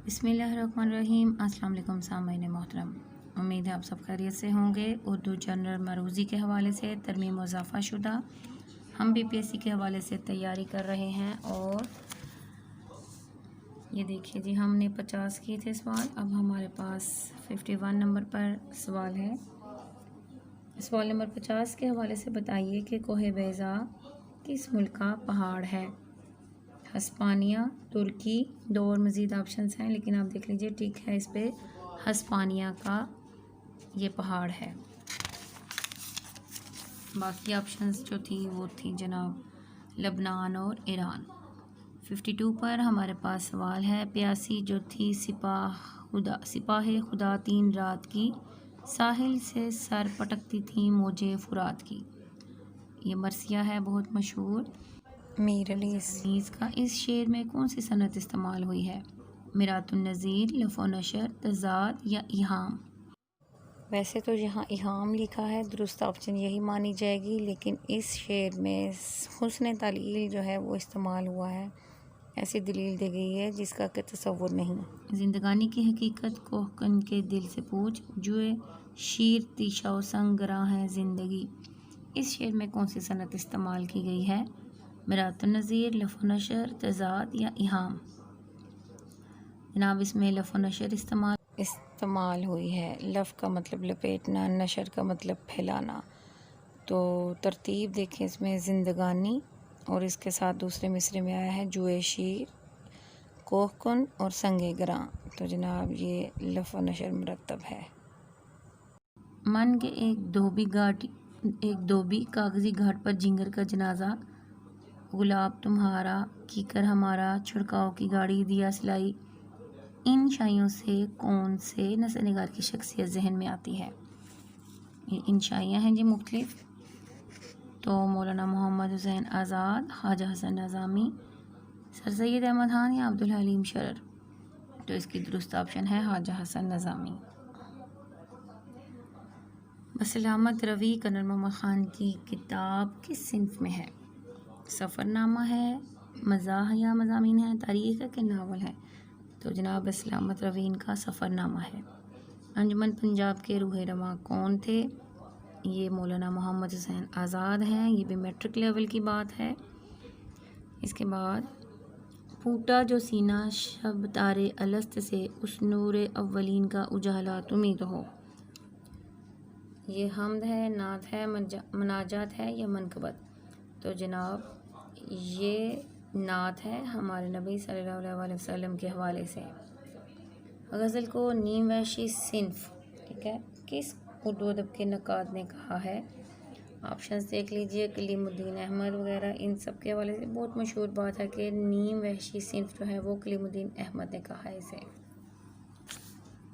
بسم اللہ الرحمن الرحیم۔ السلام علیکم سامعین محترم، امید ہے آپ سب خیریت سے ہوں گے۔ اردو جنرل مروزی کے حوالے سے ترمیم و اضافہ شدہ ہم BPSC کے حوالے سے تیاری کر رہے ہیں، اور یہ دیکھیے جی ہم نے 50 کیے تھے سوال، اب ہمارے پاس 51 نمبر پر سوال ہے۔ سوال نمبر 50 کے حوالے سے بتائیے کہ کوہ بیضا کس ملک کا پہاڑ ہے؟ ہسپانیہ، ترکی، دو اور مزید آپشنس ہیں، لیکن آپ دیکھ لیجئے ٹھیک ہے اس پہ ہسپانیہ کا یہ پہاڑ ہے۔ باقی آپشنس جو تھی وہ تھی جناب لبنان اور ایران۔ 52 پر ہمارے پاس سوال ہے، پیاسی جو تھی سپاہ خدا 3 رات کی، ساحل سے سر پٹکتی تھی موجے فرات کی۔ یہ مرثیہ ہے بہت مشہور میر علی عزیز کا۔ اس شعر میں کون سی صنعت استعمال ہوئی ہے؟ میرات النظیر، لف و نشر، تضاد یا ایہام؟ ویسے تو یہاں ایہام لکھا ہے، درست آپشن یہی مانی جائے گی، لیکن اس شعر میں حسن تعلیل جو ہے وہ استعمال ہوا ہے، ایسی دلیل دی گئی ہے جس کا کہ تصور نہیں۔ زندگانی کی حقیقت کوہکن کے دل سے پوچھ، جوئے شیر تیشہ و سنگ گراں ہے زندگی۔ اس شعر میں کون سی صنعت استعمال کی گئی ہے؟ میرات النظیر، لف و نشر، تضاد یا ایہام؟ جناب اس میں لف و نشر استعمال ہوئی ہے۔ لف کا مطلب لپیٹنا، نشر کا مطلب پھیلانا۔ تو ترتیب دیکھیں اس میں زندگانی، اور اس کے ساتھ دوسرے مصرے میں آیا ہے جوئے شیر، کوہکن اور سنگ گراں، تو جناب یہ لف و نشر مرتب ہے۔ من کے ایک دھوبی کاغذی گھاٹ پر جنگر کا جنازہ، گلاب تمہارا کیکر ہمارا، چھڑکاؤ کی گاڑی دیا سلائی، ان شائیوں سے کون سے نثر نگار کی شخصیت ذہن میں آتی ہے؟ یہ ان شائیاں ہیں جی مختلف، تو مولانا محمد حسین آزاد، خواجہ حسن نظامی، سر سید احمد خان یا عبدالحلیم شرر؟ تو اس کی درست آپشن ہے خواجہ حسن نظامی۔ بسلامت روی کرنل محمد خان کی کتاب کس صنف میں ہے؟ سفر نامہ ہے، مزاح یا مضامین ہے، تاریخ ہے کہ ناول ہے؟ تو جناب بسلامت روی ان کا سفر نامہ ہے۔ انجمن پنجاب کے روح رواں کون تھے؟ یہ مولانا محمد حسین آزاد ہیں، یہ بھی میٹرک لیول کی بات ہے۔ اس کے بعد پھوٹا جو سینہ شب تارے الست سے، اس نور اولین کا اجالا تمہیں تو ہو۔ یہ حمد ہے، نعت ہے، مناجات ہے یا منقبت؟ تو جناب یہ نعت ہے ہمارے نبی صلی اللہ علیہ وسلم کے حوالے سے۔ غزل کو نیم وحشی صنف، ٹھیک ہے، کس اردو ادب کے نقاد نے کہا ہے؟ آپشنز دیکھ لیجئے، کلیم الدین احمد وغیرہ، ان سب کے حوالے سے بہت مشہور بات ہے کہ نیم وحشی صنف جو ہے وہ کلیم الدین احمد نے کہا ہے اسے۔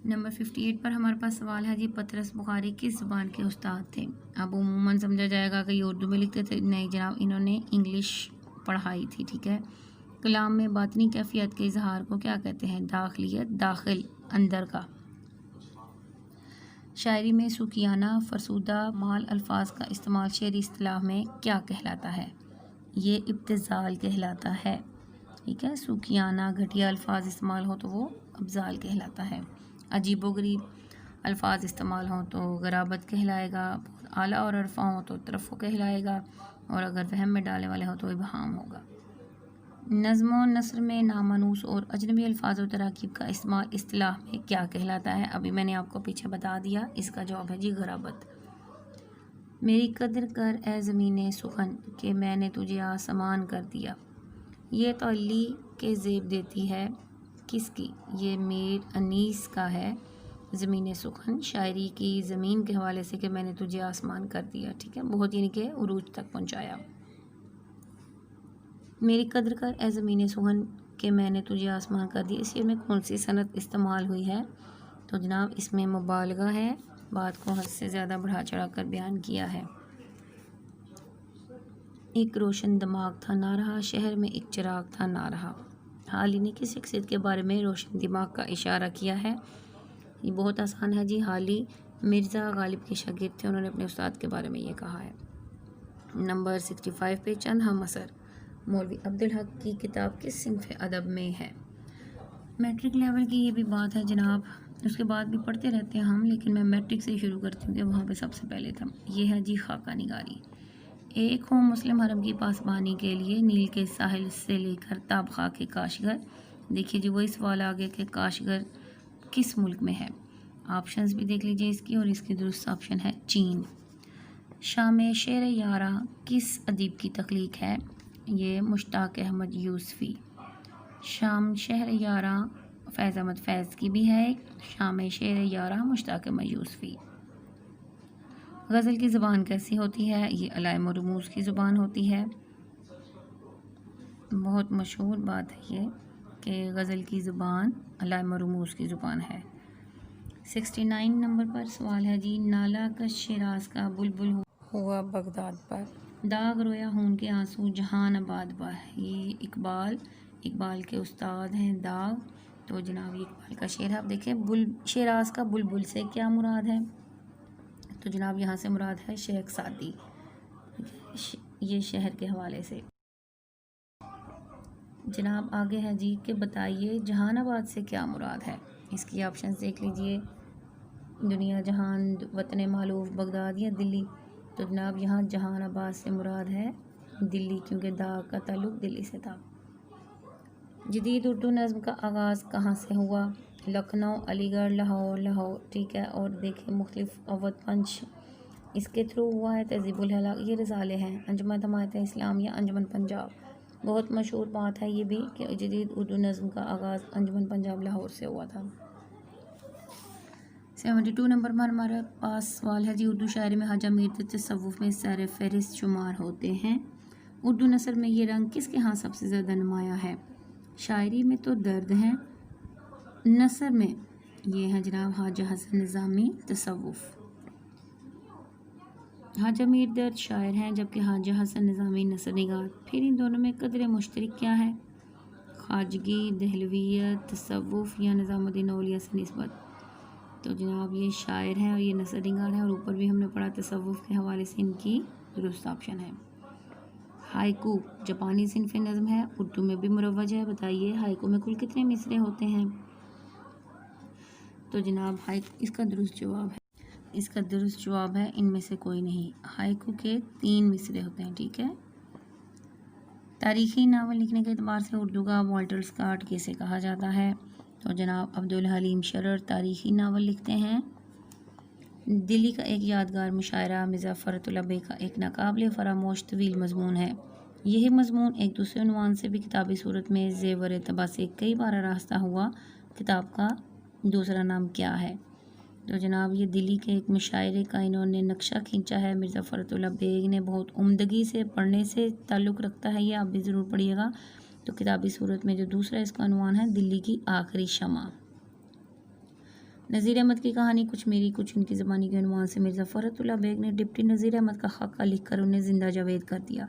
نمبر 58 پر ہمارے پاس سوال ہے جی، پطرس بخاری کس زبان کے استاد تھے؟ اب عموماً سمجھا جائے گا کہ یہ اردو میں لکھتے تھے، نہیں جناب انہوں نے انگلش پڑھائی تھی، ٹھیک ہے۔ کلام میں باطنی کیفیت کے اظہار کو کیا کہتے ہیں؟ داخلیت، داخل، اندر کا۔ شاعری میں سوکیانہ، فرسودہ، مال الفاظ کا استعمال شعری اصطلاح میں کیا کہلاتا ہے؟ یہ ابتذال کہلاتا ہے، ٹھیک ہے۔ سوکیانہ گھٹیا الفاظ استعمال ہو تو وہ ابذال کہلاتا ہے۔ عجیب و غریب الفاظ استعمال ہوں تو غرابت کہلائے گا، بہت اعلیٰ اور عرفہ ہوں تو ترفع کہلائے گا، اور اگر وہم میں ڈالنے والے ہوں تو ابہام ہوگا۔ نظم و نثر میں نامانوس اور اجنبی الفاظ و تراکیب کا استعمال اصطلاح میں کیا کہلاتا ہے؟ ابھی میں نے آپ کو پیچھے بتا دیا، اس کا جواب ہے جی غرابت۔ میری قدر کر اے زمین سخن کہ میں نے تجھے آسمان کر دیا، یہ تعلی کے زیب دیتی ہے کس کی؟ یہ میر انیس کا ہے۔ زمین سخن شاعری کی زمین کے حوالے سے کہ میں نے تجھے آسمان کر دیا، ٹھیک ہے، بہت یعنی کہ عروج تک پہنچایا۔ میری قدر کر اے زمین سخن کہ میں نے تجھے آسمان کر دیا، اس شعر میں کون سی صنعت استعمال ہوئی ہے؟ تو جناب اس میں مبالغہ ہے، بات کو حد سے زیادہ بڑھا چڑھا کر بیان کیا ہے۔ ایک روشن دماغ تھا نہ رہا، شہر میں ایک چراغ تھا نہ رہا۔ حالی نے کس شخصیت کے بارے میں روشن دماغ کا اشارہ کیا ہے؟ یہ بہت آسان ہے جی، حالی مرزا غالب کے شاگرد تھے، انہوں نے اپنے استاد کے بارے میں یہ کہا ہے۔ نمبر 65 پہ چند ہم اثر، مولوی عبدالحق کی کتاب کس صنف ادب میں ہے؟ میٹرک لیول کی یہ بھی بات ہے جناب، اس کے بعد بھی پڑھتے رہتے ہیں ہم، لیکن میں میٹرک سے شروع کرتی ہوں کہ وہاں پہ سب سے پہلے تھا۔ یہ ہے جی خاکہ نگاری۔ ایک ہو مسلم حرم کی پاسبانی کے لیے نیل کے ساحل سے لے کر تاب خاک کے کاشگر۔ دیکھیے جی وہی سوال آگے کہ کاشگر کس ملک میں ہے؟ آپشنز بھی دیکھ لیجیے اس کی، اور اس کی درست آپشن ہے چین۔ شام شعر یارا کس ادیب کی تخلیق ہے؟ یہ مشتاق احمد یوسفی۔ شام شہر یارا فیض احمد فیض کی بھی ہے ایک، شام شعر یارا مشتاق احمد یوسفی۔ غزل کی زبان کیسی ہوتی ہے؟ یہ علائم و رموز کی زبان ہوتی ہے۔ بہت مشہور بات ہے یہ کہ غزل کی زبان علائم و رموز کی زبان ہے۔ 69 نمبر پر سوال ہے جی، نالا کش شیراز کا بلبل ہوا بغداد پر، داغ رویا خون کے آنسو جہان آباد پر۔ یہ اقبال کے استاد ہیں داغ، تو جناب یہ اقبال کا شعر ہے۔ آپ دیکھیں شیراز کا بلبل سے کیا مراد ہے؟ تو جناب یہاں سے مراد ہے شیخ سعدی، یہ شہر کے حوالے سے۔ جناب آگے ہے جی کہ بتائیے جہان آباد سے کیا مراد ہے؟ اس کی آپشنز دیکھ لیجئے، دنیا جہان، وطن معلوف، بغداد یا دلی۔ تو جناب یہاں جہان آباد سے مراد ہے دلی، کیونکہ داغ کا تعلق دلی سے تھا۔ جدید اردو نظم کا آغاز کہاں سے ہوا؟ لکھنؤ، علی گڑھ، لاہور، ٹھیک ہے۔ اور دیکھیں مختلف اودھ پنچ اس کے تھرو ہوا ہے، تہذیب الحلق، یہ رسالے ہیں، انجمن حمایت اسلام یا انجمن پنجاب۔ بہت مشہور بات ہے یہ بھی کہ جدید اردو نظم کا آغاز انجمن پنجاب لاہور سے ہوا تھا۔ 72 نمبر پر ہمارے پاس سوال ہے جی، اردو شاعری میں خواجہ میر تصوف میں سر فہرست شمار ہوتے ہیں۔ اردو نثر میں یہ رنگ کس کے ہاں سب سے زیادہ نمایاں ہے؟ شاعری میں تو درد ہے، نثر میں یہ ہے جناب خواجہ حسن نظامی تصوف۔ خواجہ میر درد شاعر ہیں، جبکہ خواجہ حسن نظامی نثر نگار۔ پھر ان دونوں میں قدر مشترک کیا ہے؟ خواجگی، دہلویت، تصوف یا نظام الدین اولیاء سے نسبت؟ تو جناب یہ شاعر ہیں اور یہ نثر نگار ہیں، اور اوپر بھی ہم نے پڑھا تصوف کے حوالے سے ان کی درست آپشن ہے۔ ہائیکو جاپانی صنف نظم ہے، اردو میں بھی مروج ہے۔ بتائیے ہائیکو میں کل کتنے مصرے ہوتے ہیں؟ تو جناب اس کا درست جواب ہے ان میں سے کوئی نہیں، ہائیکو کے 3 مصرے ہوتے ہیں، ٹھیک ہے۔ تاریخی ناول لکھنے کے اعتبار سے اردو کا والٹر اسکاٹ کسے کہا جاتا ہے؟ تو جناب عبدالحلیم شرر تاریخی ناول لکھتے ہیں۔ دلی کا ایک یادگار مشاعرہ مرزا فرت اللہ بیگ کا ایک ناقابل فراموش طویل مضمون ہے۔ یہی مضمون ایک دوسرے عنوان سے بھی کتابی صورت میں زیور طبع سے کئی بار آراستہ ہوا، کتاب کا دوسرا نام کیا ہے؟ تو جناب یہ دلی کے ایک مشاعرے کا انہوں نے نقشہ کھینچا ہے، مرزا فرت اللہ بیگ نے، بہت عمدگی سے پڑھنے سے تعلق رکھتا ہے، یہ آپ بھی ضرور پڑھیے گا۔ تو کتابی صورت میں جو دوسرا اس کا عنوان ہے دلی کی آخری شمع۔ نذیر احمد کی کہانی کچھ میری کچھ ان کی زبانی کے عنوان سے مرزا فرت اللہ بیگ نے ڈپٹی نذیر احمد کا خاکہ لکھ کر انہیں زندہ جاوید کر دیا۔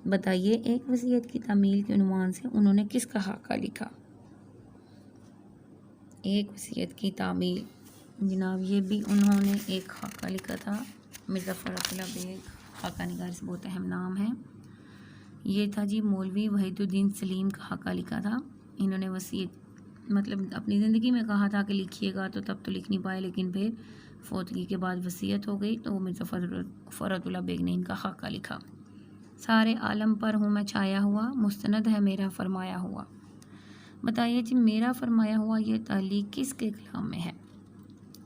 بتائیے ایک وصیت کی تعمیل کے عنوان سے انہوں نے کس کا خاکہ لکھا؟ ایک وصیت کی تعمیل، جناب یہ بھی انہوں نے ایک خاکہ لکھا تھا، مرزا فرت اللہ بیگ خاکہ نگار سے بہت اہم نام ہے۔ یہ تھا جی مولوی وحید الدین سلیم کا خاکہ لکھا تھا۔ انہوں نے وصیت مطلب اپنی زندگی میں کہا تھا کہ لکھیے گا، تو تب تو لکھ نہیں پائے، لیکن پھر فوتگی کے بعد وصیت ہو گئی تو مرزا فرت اللہ بیگ نے ان کا خاکہ لکھا۔ سارے عالم پر ہوں میں چھایا ہوا، مستند ہے میرا فرمایا ہوا۔ بتائیے جی میرا فرمایا ہوا یہ تعلیق کس کے کلام میں ہے؟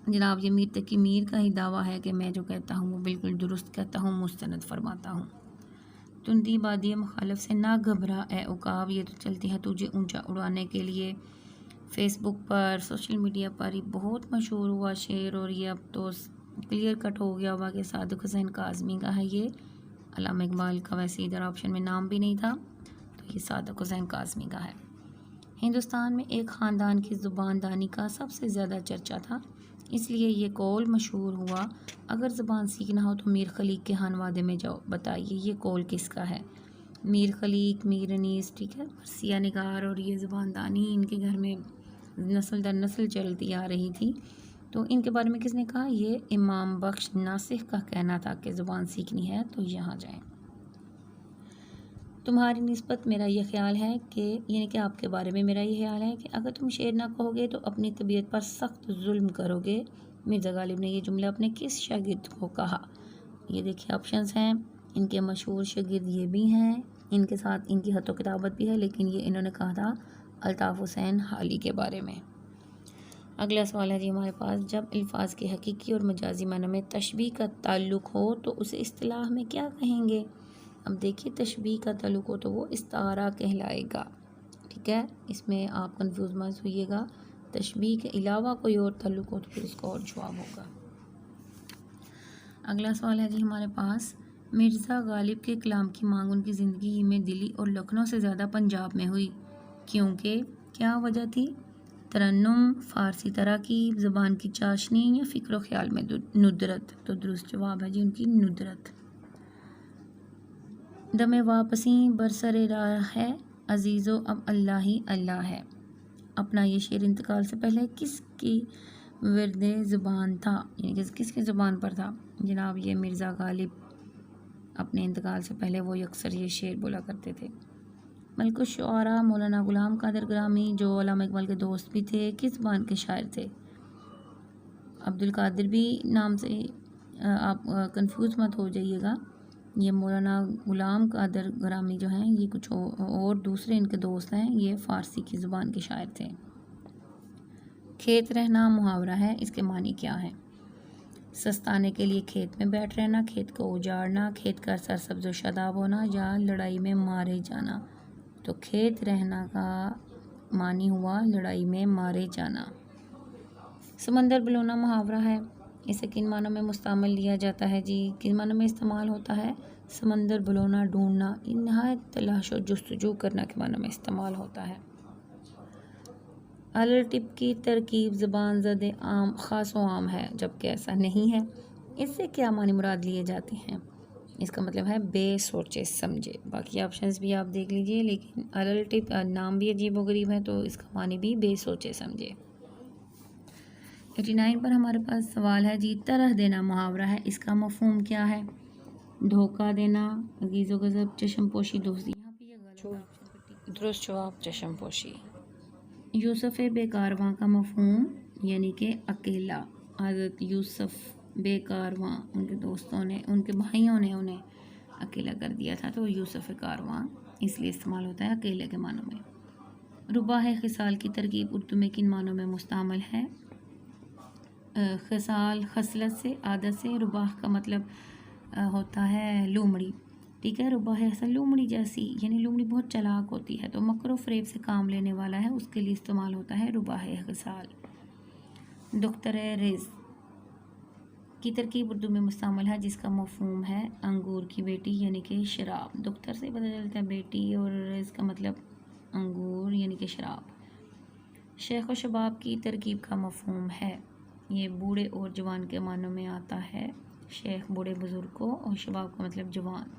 جناب یہ میر تقی میر کا ہی دعویٰ ہے کہ میں جو کہتا ہوں وہ بالکل درست کہتا ہوں، مستند فرماتا ہوں۔ تندی بادی مخالف سے نہ گھبرا اے عقاب، یہ تو چلتی ہے تجھے اونچا اڑانے کے لیے۔ فیس بک پر، سوشل میڈیا پر یہ بہت مشہور ہوا شعر، اور یہ اب تو کلیئر کٹ ہو گیا ہوا کہ صادق حسین کاظمی کا ہے یہ۔ علامہ اقبال کا ویسے ادھر آپشن میں نام بھی نہیں تھا، تو یہ صادق حسین کاظمی کا ہے۔ ہندوستان میں ایک خاندان کی زبان دانی کا سب سے زیادہ چرچا تھا، اس لیے یہ قول مشہور ہوا، اگر زبان سیکھنا ہو تو میر خلیق کے خانوادے میں جاؤ۔ بتائیے یہ قول کس کا ہے؟ میر خلیق، میر انیس، ٹھیک ہے، مرثیہ نگار، اور یہ زبان دانی ان کے گھر میں نسل در نسل چلتی آ رہی تھی۔ تو ان کے بارے میں کس نے کہا؟ یہ امام بخش ناسخ کا کہنا تھا کہ زبان سیکھنی ہے تو یہاں جائیں۔ تمہاری نسبت میرا یہ خیال ہے کہ یعنی کہ آپ کے بارے میں میرا یہ خیال ہے کہ اگر تم شعر نہ کہو گے تو اپنی طبیعت پر سخت ظلم کرو گے۔ مرزا غالب نے یہ جملہ اپنے کس شاگرد کو کہا؟ یہ دیکھیے آپشنز ہیں، ان کے مشہور شاگرد یہ بھی ہیں، ان کے ساتھ ان کی خط و کتابت بھی ہے، لیکن یہ انہوں نے کہا تھا الطاف حسین حالی کے بارے میں۔ اگلا سوال ہے جی ہمارے پاس، جب الفاظ کے حقیقی اور مجازی معنوں میں تشبیہ کا تعلق ہو تو اسے اصطلاح میں کیا کہیں گے؟ اب دیکھیے تشبیہ کا تعلق ہو تو وہ استعارہ کہلائے گا، ٹھیک ہے، اس میں آپ کنفیوز مت ہوئیے گا۔ تشبیہ کے علاوہ کوئی اور تعلق ہو تو پھر اس کا اور جواب ہوگا۔ اگلا سوال ہے جی ہمارے پاس، مرزا غالب کے کلام کی مانگ ان کی زندگی میں دلی اور لکھنؤ سے زیادہ پنجاب میں ہوئی، کیونکہ کیا وجہ تھی؟ ترنم، فارسی تراکیب، زبان کی چاشنی یا فکر و خیال میں ندرت؟ تو درست جواب ہے جی ان کی ندرت۔ دم واپسی برسر راہ ہے، عزیزو اب اللہ ہی اللہ ہے، اپنا یہ شعر انتقال سے پہلے کس کی ورد زبان تھا، یعنی کہ کس کی زبان پر تھا؟ جناب یہ مرزا غالب اپنے انتقال سے پہلے وہ اکثر یہ شعر بولا کرتے تھے۔ ملک الشعراء مولانا غلام قادر گرامی جو علامہ اقبال کے دوست بھی تھے کس زبان کے شاعر تھے؟ عبد القادر بھی نام سے آپ کنفیوز مت ہو جائیے گا، یہ مولانا غلام قادر گرامی جو ہیں یہ کچھ اور دوسرے ان کے دوست ہیں، یہ فارسی کی زبان کے شاعر تھے۔ کھیت رہنا محاورہ ہے، اس کے معنی کیا ہے؟ سستانے کے لیے کھیت میں بیٹھ رہنا، کھیت کو اجاڑنا، کھیت کا سرسبز و شاداب ہونا یا لڑائی میں مارے جانا؟ تو کھیت رہنا کا معنی ہوا لڑائی میں مارے جانا۔ سمندر بلونا محاورہ ہے، اسے کن معنوں میں مستعمل لیا جاتا ہے جی؟ کن معنوں میں استعمال ہوتا ہے؟ سمندر بلونا ڈھونڈنا، نہایت تلاش و جستجو کرنا کے معنوں میں استعمال ہوتا ہے۔ الٹپ کی ترکیب زبان زد عام خاص و عام ہے جبکہ ایسا نہیں ہے، اس سے کیا معنی مراد لیے جاتے ہیں؟ اس کا مطلب ہے بے سوچے سمجھے۔ باقی آپشنز بھی آپ دیکھ لیجئے، لیکن الٹپ نام بھی عجیب و غریب ہے تو اس کا معنی بھی بے سوچے سمجھے۔ 89 پر ہمارے پاس سوال ہے جی، طرح دینا محاورہ ہے، اس کا مفہوم کیا ہے؟ دھوکہ دینا، غیظ و غضب، چشم پوشی، دوستی۔ یہاں پہ یہ غلط آپشن، درست جواب چشم پوشی۔ یوسف بے کارواں کا مفہوم یعنی کہ اکیلا، حضرت یوسف بے کارواں ان کے دوستوں نے، ان کے بھائیوں نے انہیں اکیلا کر دیا تھا تو یوسف کارواں اس لیے استعمال ہوتا ہے اکیلے کے معنوں میں۔ رباح خصال کی ترکیب اردو میں کن معنوں میں مستعمل ہے؟ خصال خصلت سے، عادت سے، رباح کا مطلب ہوتا ہے لومڑی، ٹھیک ہے، رباح اصل لومڑی جیسی، یعنی لومڑی بہت چلاک ہوتی ہے تو مکر و فریب سے کام لینے والا ہے، اس کے لیے استعمال ہوتا ہے رباح خصال۔ دختر رزق کی ترکیب اردو میں مستعمل ہے جس کا مفہوم ہے انگور کی بیٹی یعنی کہ شراب۔ دختر سے پتہ چلتا ہے بیٹی، اور رزق کا مطلب انگور یعنی کہ شراب۔ شیخ و شباب کی ترکیب کا مفہوم ہے، یہ بوڑھے اور جوان کے معنوں میں آتا ہے، شیخ بوڑھے بزرگ کو اور شباب کا مطلب جوان۔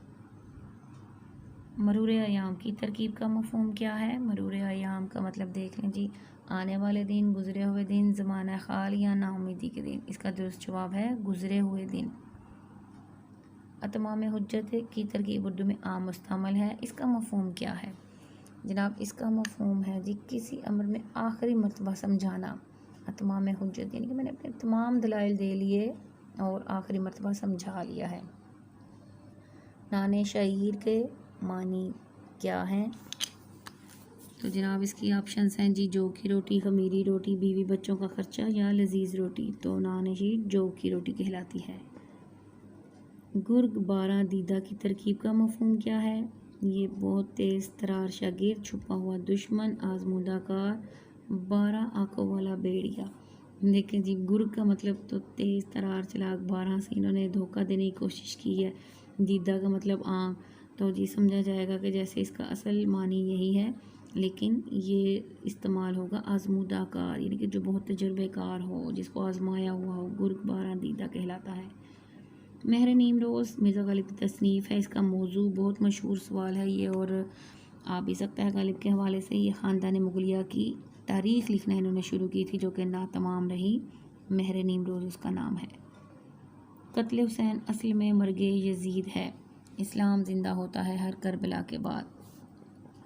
مرور ایام کی ترکیب کا مفہوم کیا ہے؟ مرور ایام کا مطلب دیکھ لیں جی، آنے والے دن، گزرے ہوئے دن، زمانہ خال یا نا امیدی کے دن۔ اس کا درست جواب ہے گزرے ہوئے دن۔ اتمام حجت کی ترکیب اردو میں عام مستعمل ہے، اس کا مفہوم کیا ہے؟ جناب اس کا مفہوم ہے جی کسی امر میں آخری مرتبہ سمجھانا۔ اتمام حجت یعنی کہ میں نے اپنے تمام دلائل دے لیے اور آخری مرتبہ سمجھا لیا ہے۔ نعنے شعیر کے معنی کیا ہیں؟ تو جناب اس کی آپشنز ہیں جی، جو کی روٹی، خمیری روٹی، بیوی بچوں کا خرچہ یا لذیذ روٹی۔ تو نعنے شعیر جو کی روٹی کہلاتی ہے۔ گرگ بارہ دیدہ کی ترکیب کا مفہوم کیا ہے؟ یہ بہت تیز ترار شاگرد، چھپا ہوا دشمن، آزمودہ کار، 12 آنکھوں والا بھیڑیا۔ دیکھیں جی گرگ کا مطلب تو تیز ترار چلاک، 12 سے انہوں نے دھوکہ دینے کی کوشش کی ہے، دیدہ کا مطلب آنکھ، تو جی سمجھا جائے گا کہ جیسے اس کا اصل معنی یہی ہے لیکن یہ استعمال ہوگا آزمودہ کار، یعنی کہ جو بہت تجربے کار ہو، جس کو آزمایا ہوا ہو، گرگ بارہ دیدہ کہلاتا ہے۔ مہر نیم روز مرزا غالب کی تصنیف ہے، اس کا موضوع بہت مشہور سوال ہے یہ، اور آ بھی سکتا ہے غالب کے حوالے سے۔ یہ خاندان مغلیہ کی تاریخ لکھنا انہوں نے شروع کی تھی جو کہ ناتمام رہی، مہر نیم روز اس کا نام ہے۔ قتل حسین اصل میں مرگ یزید ہے، اسلام زندہ ہوتا ہے ہر کربلا کے بعد۔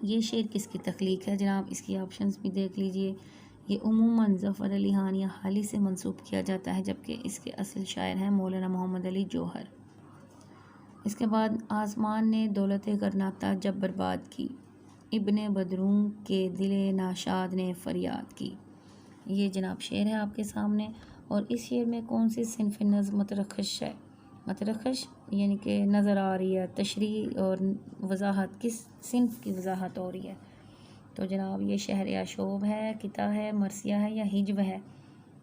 یہ شعر کس کی تخلیق ہے جناب؟ اس کی آپشنز بھی دیکھ لیجئے۔ یہ عموماً ظفر علی خان یا حالی سے منسوب کیا جاتا ہے، جبکہ اس کے اصل شاعر ہیں مولانا محمد علی جوہر۔ اس کے بعد آسمان نے دولت گرناطہ جب برباد کی، ابن بدروں کے دل ناشاد نے فریاد کی۔ یہ جناب شعر ہے آپ کے سامنے، اور اس شعر میں کون سی صنف نظم مترخش ہے؟ مترخش یعنی کہ نظر آ رہی ہے، تشریح اور وضاحت، کس صنف کی وضاحت ہو رہی ہے؟ تو جناب یہ شہر آشوب ہے، قطع ہے، مرثیہ ہے یا ہجو ہے؟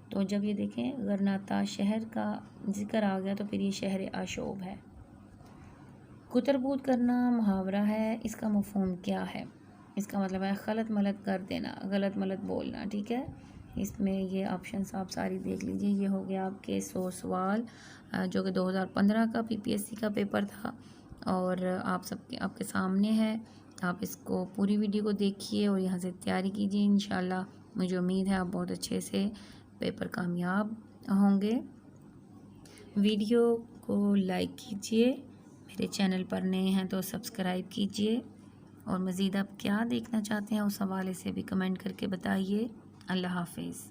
تو جب یہ دیکھیں غرناطہ شہر کا ذکر آ گیا تو پھر یہ شہر آشوب ہے۔ کتربود کرنا محاورہ ہے، اس کا مفہوم کیا ہے؟ اس کا مطلب ہے خلط ملط کر دینا، غلط ملط بولنا، ٹھیک ہے؟ اس میں یہ آپشنس آپ ساری دیکھ لیجئے۔ یہ ہو گیا آپ کے 100 سوال جو کہ 2015 کا PPSC کا پیپر تھا، اور آپ کے سامنے ہے۔ آپ اس کو پوری ویڈیو کو دیکھیے اور یہاں سے تیاری کیجیے، انشاءاللہ مجھے امید ہے آپ بہت اچھے سے پیپر کامیاب ہوں گے۔ ویڈیو کو لائک کیجیے، میرے چینل پر نئے ہیں تو سبسکرائب کیجیے، اور مزید آپ کیا دیکھنا چاہتے ہیں اس حوالے سے بھی کمنٹ کر کے بتائیے۔ اللہ حافظ۔